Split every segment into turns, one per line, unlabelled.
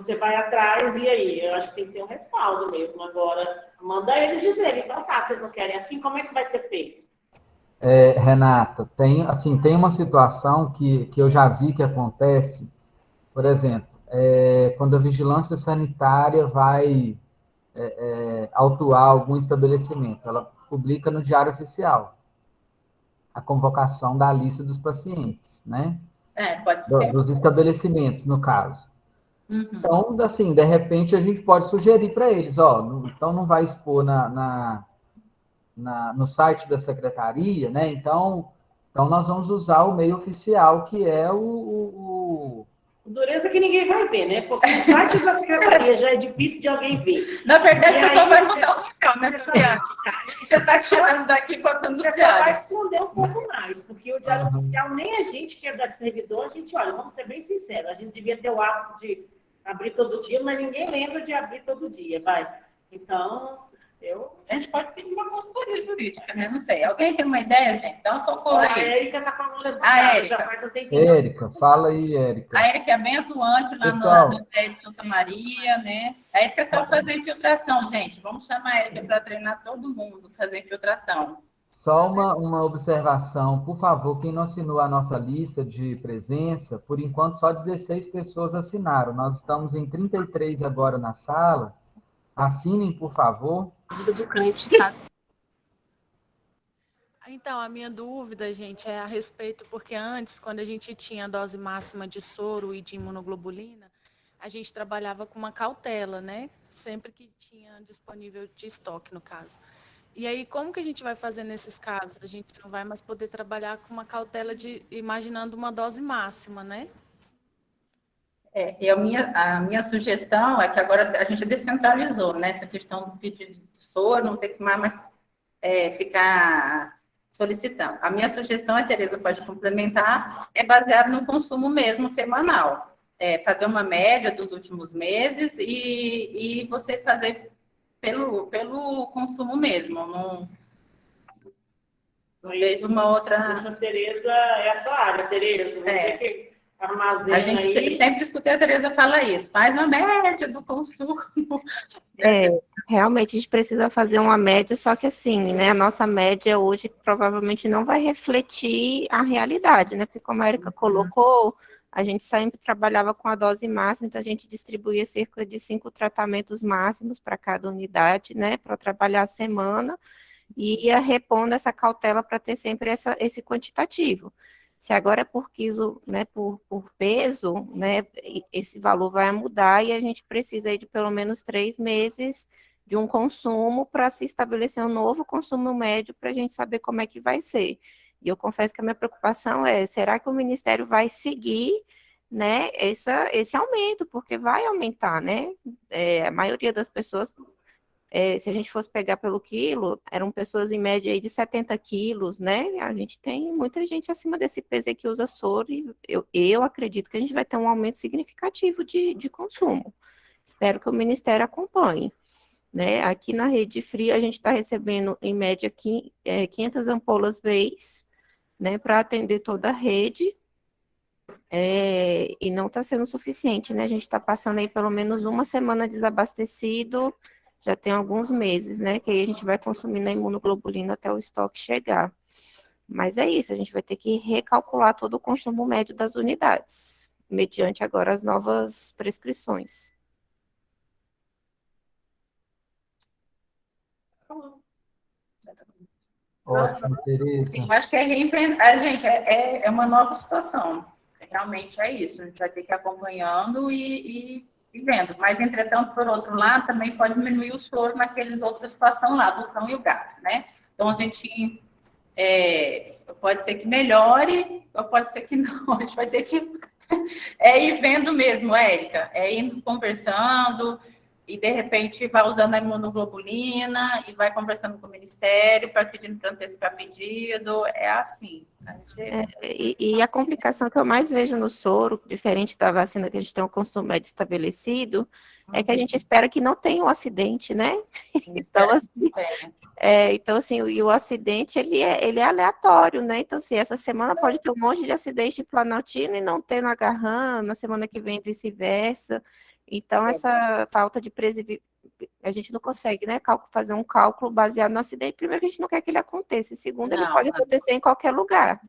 você vai atrás e aí, eu acho que tem que ter um respaldo mesmo. Agora, manda eles dizerem, então tá, vocês não querem assim, como é que vai ser feito?
Renata, tem uma situação que eu já vi que acontece, por exemplo, quando a vigilância sanitária vai autuar algum estabelecimento, ela publica no Diário Oficial a convocação da lista dos pacientes, né?
Pode ser.
Dos estabelecimentos, no caso.
Uhum.
Então, assim, de repente a gente pode sugerir para eles, então não vai expor no site da secretaria, né? Então nós vamos usar o meio oficial, que é o
Dureza que ninguém vai ver, né? Porque o site da secretaria já é difícil de alguém ver.
Na verdade,
E
você
aí
só vai
você-
mudar o local, né,
Você só
Fabiana?
vai-
Você está tirando daqui e botando no
você só vai
diário.
esconder um pouco mais, porque o Diário
Uhum.
Oficial, nem a gente que é da servidor, a gente, olha, vamos ser bem sinceros, a gente devia ter o hábito de abrir todo dia, mas ninguém lembra de abrir todo dia, vai. Então,
A gente pode pedir uma consultoria jurídica, né? Não sei. Alguém tem uma ideia, gente? Dá um socorro
a
aí.
Érica está com a mão
A
levantada,
Érica.
já faz um tempinho.
Érica. Fala aí, Érica.
A Érica é bem atuante lá
Pessoal,
na PE de Santa Maria, né? A Érica sabe fazer infiltração, gente. Vamos chamar a Érica para treinar todo mundo, fazer infiltração.
só uma observação, por favor, quem não assinou a nossa lista de presença, por enquanto só 16 pessoas assinaram. Nós estamos em 33 agora na sala. Assinem, por favor.
Do crente, tá?
Então, a minha dúvida, gente, é a respeito, porque antes, quando a gente tinha a dose máxima de soro e de imunoglobulina, a gente trabalhava com uma cautela, né? Sempre que tinha disponível de estoque, no caso. E aí, como que a gente vai fazer nesses casos? A gente não vai mais poder trabalhar com uma cautela de imaginando uma dose máxima, né?
E a minha sugestão é que agora a gente descentralizou, né? Essa questão do pedido de soro, não ter que mais ficar solicitando. A minha sugestão, a Tereza pode complementar, é baseado no consumo mesmo semanal. Fazer uma média dos últimos meses e você fazer pelo consumo mesmo. Não vejo uma outra...
A Tereza é a sua área, Tereza. Você que armazena
A gente
aí.
sempre escutei a Tereza falar isso. Faz uma média do consumo.
Realmente a gente precisa fazer uma média, só que assim, né, a nossa média hoje provavelmente não vai refletir a realidade, né, porque como a Erika colocou, a gente sempre trabalhava com a dose máxima, então a gente distribuía cerca de 5 tratamentos máximos para cada unidade, né, para trabalhar a semana, e ia repondo essa cautela para ter sempre esse quantitativo. Se agora é por quiso, né, por peso, né, esse valor vai mudar e a gente precisa aí de pelo menos 3 meses de um consumo para se estabelecer um novo consumo médio para a gente saber como é que vai ser. E eu confesso que a minha preocupação é, será que o Ministério vai seguir, né, esse aumento? Porque vai aumentar, né? A maioria das pessoas, se a gente fosse pegar pelo quilo, eram pessoas em média aí de 70 quilos, né? A gente tem muita gente acima desse peso aí que usa soro e eu acredito que a gente vai ter um aumento significativo de consumo. Espero que o Ministério acompanhe. Né? Aqui na Rede Fria, a gente está recebendo, em média, 500 ampolas mês, né, para atender toda a rede, e não está sendo suficiente, né? A gente está passando aí pelo menos uma semana desabastecido, já tem alguns meses, né? Que aí a gente vai consumindo a imunoglobulina até o estoque chegar. Mas é isso, a gente vai ter que recalcular todo o consumo médio das unidades, mediante agora as novas prescrições.
Ótimo, Tereza.
Eu acho que é reinventar, gente, é uma nova situação. Realmente é isso. A gente vai ter que ir acompanhando e vendo. Mas, entretanto, por outro lado, também pode diminuir o soro naqueles outras situações lá, do cão e o gato, né? Então, a gente pode ser que melhore, ou pode ser que não. A gente vai ter que ir vendo mesmo, Érica. Indo conversando, e de repente vai usando a imunoglobulina e vai conversando com o Ministério para pedindo para antecipar pedido. É assim.
E a complicação que eu mais vejo no soro, diferente da vacina que a gente tem um consumo médio estabelecido, é que a gente espera que não tenha um acidente, né? Então, assim, o acidente, ele é aleatório, né? Então, assim, essa semana pode ter um monte de acidente em Planaltina e não ter no Agarram, na semana que vem vice-versa. Então, essa falta de a gente não consegue, né, fazer um cálculo baseado no acidente. Primeiro, que a gente não quer que ele aconteça. E segundo, ele pode acontecer em qualquer lugar.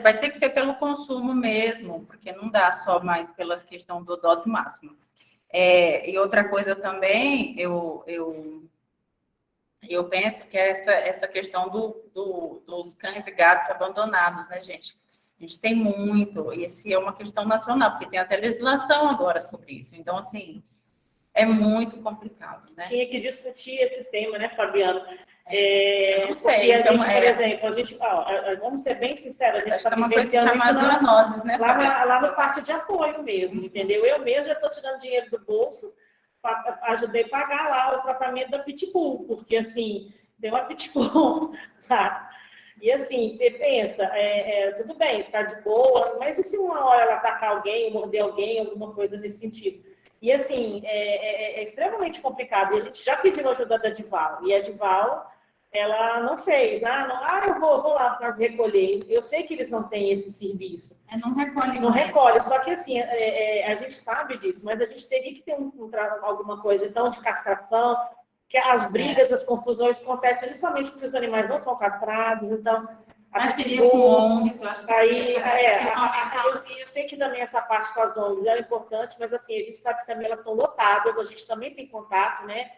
Vai ter que ser pelo consumo mesmo, porque não dá só mais pela questão do dose máxima. E outra coisa também, eu penso que é essa questão dos cães e gatos abandonados, né, gente? A gente tem muito, e esse é uma questão nacional, porque tem até legislação agora sobre isso. Então, assim, é muito complicado, né?
Tinha que discutir esse tema, né, Fabiano?
Não sei,
a gente, por exemplo, vamos ser bem sinceros, a gente está vivenciando isso
né,
lá no parque de apoio mesmo, entendeu? Eu mesmo já estou tirando dinheiro do bolso, ajudei a pagar lá o tratamento da Pitbull, porque, assim, tem uma Pitbull, tá? E, assim, pensa, tudo bem, tá de boa, mas e se uma hora ela atacar alguém, morder alguém, alguma coisa nesse sentido? E, assim, é extremamente complicado. E a gente já pediu ajuda da Dival. E a Dival, ela não fez. Eu vou lá fazer recolher. Eu sei que eles não têm esse serviço.
Não recolhe.
Não recolhe. Só que, assim, a gente sabe disso, mas a gente teria que ter alguma coisa, então, de castração, que as brigas, as confusões acontecem justamente porque os animais não são castrados. Então, eu sei que também essa parte com as ONGs é importante, mas assim, a gente sabe que também elas estão lotadas, a gente também tem contato, né?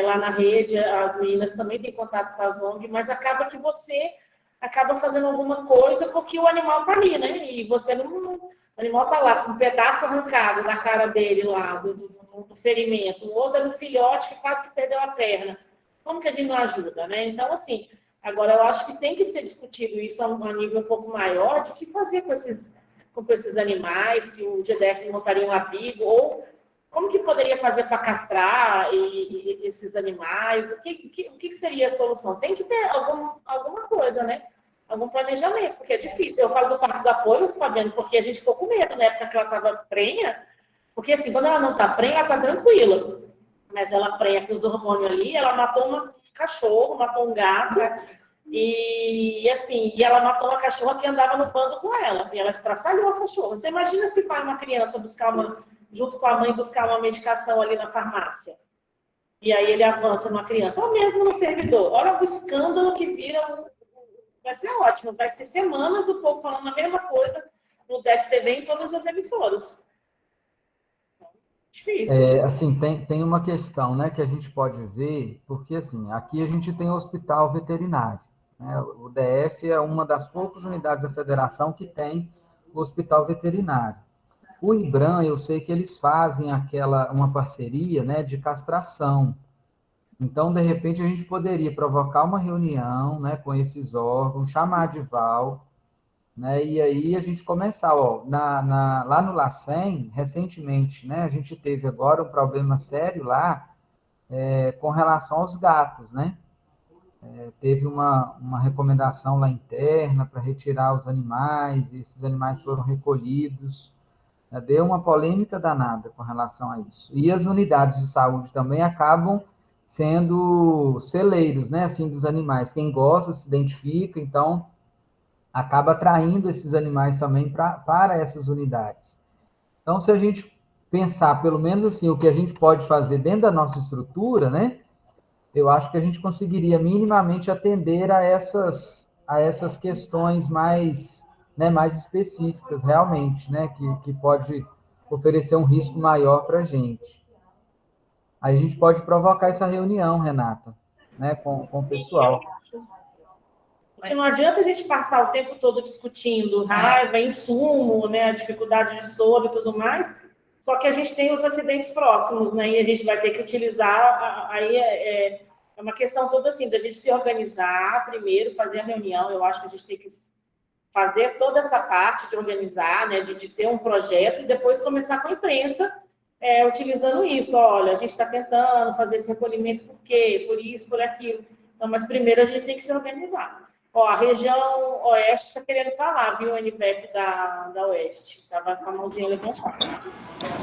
Lá na rede, as meninas também têm contato com as ONGs, mas acaba que você acaba fazendo alguma coisa porque o animal está ali, né? E você não. O animal está lá, com um pedaço arrancado da cara dele lá, do ferimento, o outro é um filhote que quase que perdeu a perna. Como que a gente não ajuda, né? Então, assim. Agora, eu acho que tem que ser discutido isso a um nível um pouco maior, de o que fazer com esses animais, se o GDF montaria um abrigo, ou como que poderia fazer para castrar esses animais, o que seria a solução? Tem que ter alguma coisa, né? Algum planejamento, porque é difícil. Eu falo do parque do apoio, Fabiano, porque a gente ficou com medo na época que ela estava prenha, porque assim, quando ela não está prenha, ela está tranquila, mas ela prenha com os hormônios ali, ela matou um cachorro, matou um gato, e ela matou uma cachorra que andava no bando com ela, e ela estraçalhou a cachorra. Você imagina se vai uma criança junto com a mãe, buscar uma medicação ali na farmácia, e aí ele avança numa criança, ou mesmo no servidor. Olha o escândalo que vira, vai ser ótimo, vai ser semanas o povo falando a mesma coisa no DFTV em todas as emissoras. Difícil.
Assim, tem uma questão, né, que a gente pode ver, porque assim, aqui a gente tem o hospital veterinário, né? O DF é uma das poucas unidades da federação que tem o hospital veterinário. O IBRAM, eu sei que eles fazem uma parceria, né, de castração. Então, de repente, a gente poderia provocar uma reunião, né, com esses órgãos, chamar a Dival, né, e aí a gente começar, lá no LACEN, recentemente, né, a gente teve agora um problema sério lá com relação aos gatos, né? Teve uma recomendação lá interna para retirar os animais, e esses animais foram recolhidos. Deu uma polêmica danada com relação a isso. E as unidades de saúde também acabam sendo celeiros, né, assim, dos animais. Quem gosta se identifica, então acaba atraindo esses animais também para essas unidades. Então, se a gente pensar, pelo menos assim, o que a gente pode fazer dentro da nossa estrutura, né, eu acho que a gente conseguiria minimamente atender a essas questões mais, né, mais específicas, realmente, né, que pode oferecer um risco maior para a gente. Aí a gente pode provocar essa reunião, Renata, né, com o pessoal.
Porque não adianta a gente passar o tempo todo discutindo raiva, insumo, né, a dificuldade de soro e tudo mais, só que a gente tem os acidentes próximos, né, e a gente vai ter que utilizar, aí é uma questão toda assim, da gente se organizar primeiro, fazer a reunião. Eu acho que a gente tem que fazer toda essa parte de organizar, né, de ter um projeto e depois começar com a imprensa utilizando isso. Olha, a gente está tentando fazer esse recolhimento por quê? Por isso, por aquilo. Então, mas primeiro a gente tem que se organizar. A região oeste está querendo falar, viu, o NVEP da Oeste. Estava com a mãozinha levantada.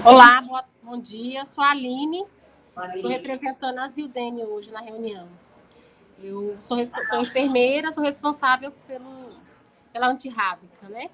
Olá, bom dia. Sou a Aline. Estou representando a Zildene hoje na reunião. Eu sou enfermeira, sou responsável pela antirrábica, né?